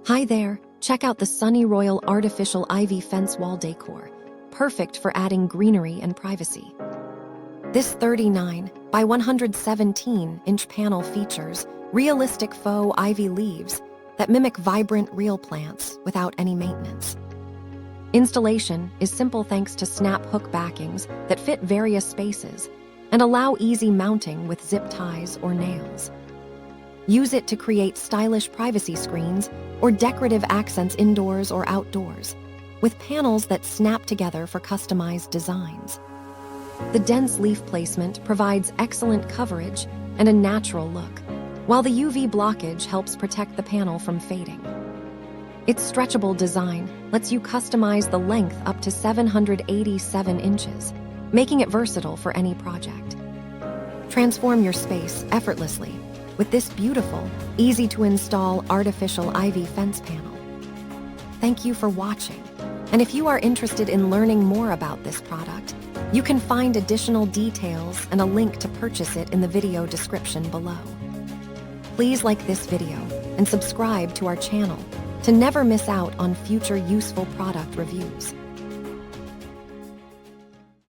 Hi there, check out the SunnyRoyal artificial ivy fence wall decor, perfect for adding greenery and privacy. This 39 by 117-inch panel features realistic faux ivy leaves that mimic vibrant real plants without any maintenance. Installation is simple thanks to snap hook backings that fit various spaces and allow easy mounting with zip ties or nails. Use it to create stylish privacy screens or decorative accents indoors or outdoors, with panels that snap together for customized designs. The dense leaf placement provides excellent coverage and a natural look, while the UV blockage helps protect the panel from fading. Its stretchable design lets you customize the length up to 787 inches, making it versatile for any project. Transform your space effortlessly with this beautiful, easy-to-install artificial ivy fence panel. Thank you for watching, and if you are interested in learning more about this product, you can find additional details and a link to purchase it in the video description below. Please like this video and subscribe to our channel to never miss out on future useful product reviews.